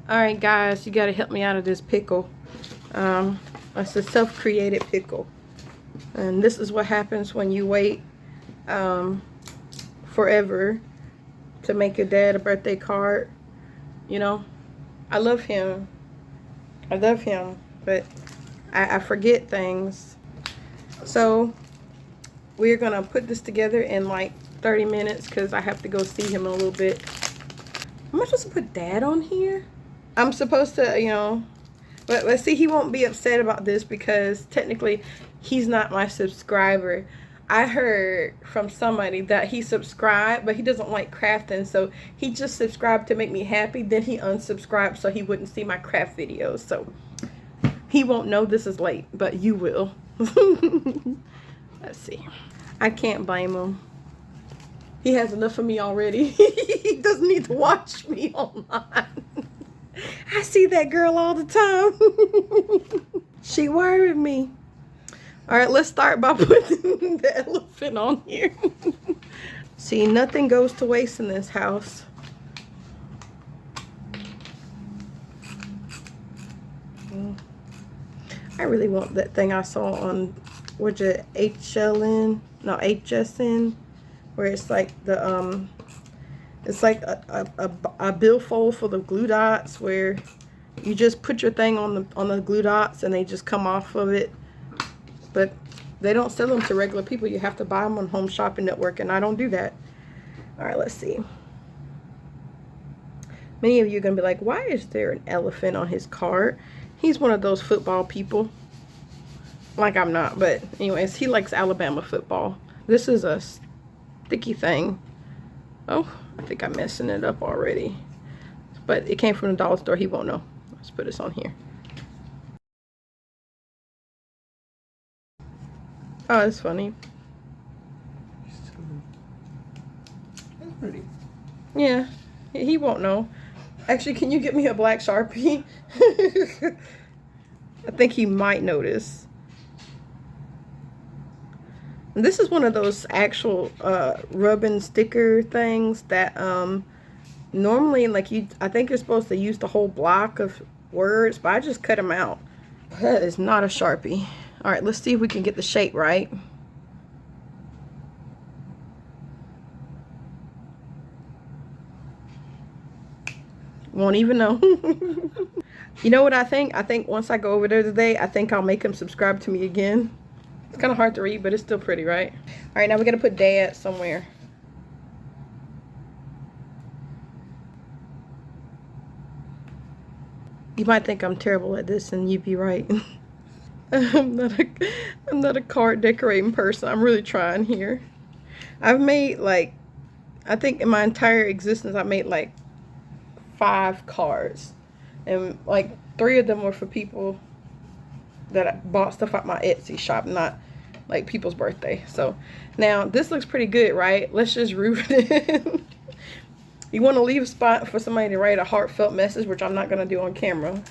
Alright guys, you gotta help me out of this pickle. It's a self-created pickle. And this is what happens when you wait forever to make your dad a birthday card. You know, I love him. I love him, but I forget things. So we're gonna put this together in like 30 minutes because I have to go see him in a little bit. Am I supposed to put dad on here? I'm supposed to, you know, but let's see, he won't be upset about this because technically he's not my subscriber. I heard from somebody that he subscribed, but he doesn't like crafting, so he just subscribed to make me happy. Then he unsubscribed so he wouldn't see my craft videos. So he won't know this is late, but you will. Let's see. I can't blame him. He has enough of me already. He doesn't need to watch me online. I see that girl all the time. She worried me. Alright, let's start by putting the elephant on here. See, nothing goes to waste in this house. I really want that thing I saw on, what's it, HLN? No, HSN. Where it's like the, it's like a billfold full of glue dots where you just put your thing on the glue dots and they just come off of it. But they don't sell them to regular people. You have to buy them on Home Shopping Network, and I don't do that. All right, let's see. Many of you are going to be like, why is there an elephant on his cart? He's one of those football people. Like I'm not, but anyways, he likes Alabama football. This is a sticky thing. Oh, I think I'm messing it up already. But it came from the dollar store. He won't know. Let's put this on here. Oh, that's funny. That's pretty. Yeah, he won't know. Actually, can you get me a black Sharpie? I think he might notice. And this is one of those actual rubbing sticker things that normally, like, I think you're supposed to use the whole block of words, but I just cut them out. That is not a Sharpie. All right, let's see if we can get the shape right. Won't even know. You know what I think? I think once I go over there today, I think I'll make him subscribe to me again. It's kind of hard to read, but it's still pretty, right? All right, now we're going to put dad somewhere. You might think I'm terrible at this, and you'd be right. I'm not a card decorating person. I'm really trying here. I've made, like, I think in my entire existence, I made like 5 cards. And like 3 of them were for people that bought stuff at my Etsy shop, not like people's birthday. So now this looks pretty good, right? Let's just root it in. You want to leave a spot for somebody to write a heartfelt message, which I'm not going to do on camera.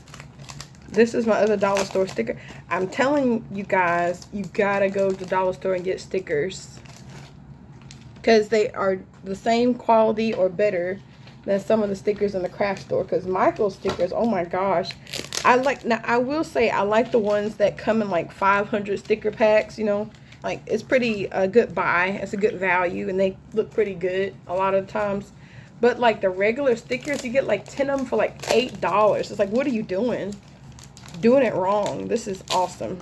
This is my other dollar store sticker. I'm telling you guys, you gotta go to the dollar store and get stickers, because they are the same quality or better than some of the stickers in the craft store. Because Michael's stickers, oh my gosh, now I will say I like the ones that come in like 500 sticker packs. You know, like it's pretty a good buy. It's a good value, and they look pretty good a lot of the times. But like the regular stickers, you get like 10 of them for like $8. It's like, what are you doing? Doing it wrong. This is awesome.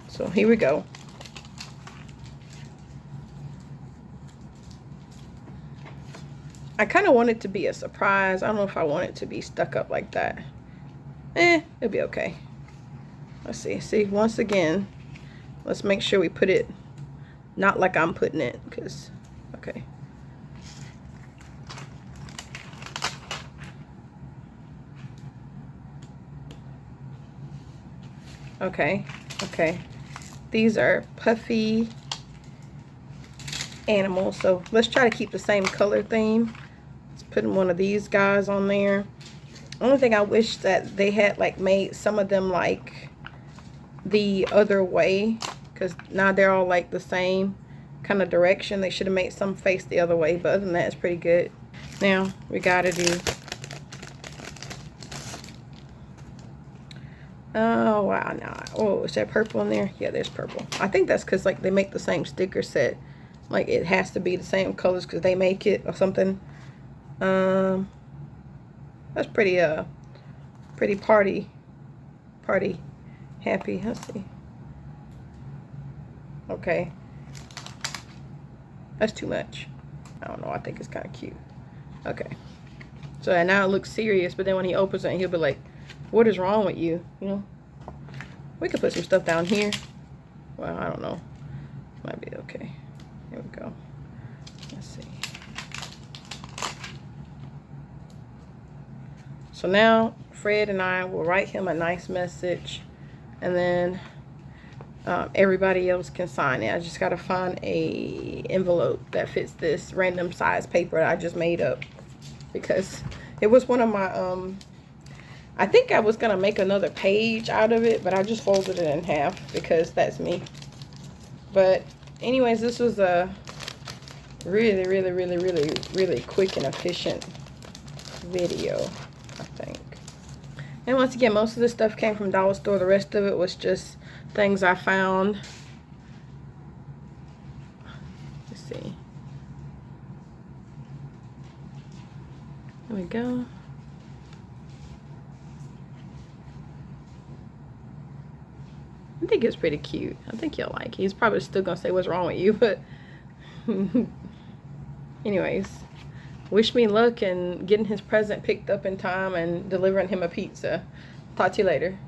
So here we go. I kind of want it to be a surprise. I don't know if I want it to be stuck up like that. It'll be okay. Let's see. See, once again, let's make sure we put it not like I'm putting it, because, okay. Okay, okay. These are puffy animals, so let's try to keep the same color theme. Let's put one of these guys on there. Only thing I wish that they had like made some of them like the other way, because now they're all like the same kind of direction. They should have made some face the other way, but other than that, it's pretty good. Now we gotta do Oh, wow, no. Oh, is there purple in there? Yeah, there's purple. I think that's because, like, they make the same sticker set. Like, it has to be the same colors because they make it or something. Um, that's pretty party happy. Let's see. Okay. That's too much. I don't know. I think it's kind of cute. Okay. So now it looks serious, but then when he opens it, he'll be like, what is wrong with you? You know? We could put some stuff down here. Well, I don't know. Might be okay. Here we go. Let's see. So now Fred and I will write him a nice message, and then everybody else can sign it. I just gotta find a envelope that fits this random size paper that I just made up, because it was one of my I think I was gonna make another page out of it, but I just folded it in half because that's me. But anyways, this was a really quick and efficient video, I think. And once again, most of this stuff came from Dollar Store. The rest of it was just things I found. Let's see. There we go. I think it's pretty cute. I think you'll like it. He's probably still gonna say what's wrong with you, but anyways, wish me luck in getting his present picked up in time and delivering him a pizza. Talk to you later.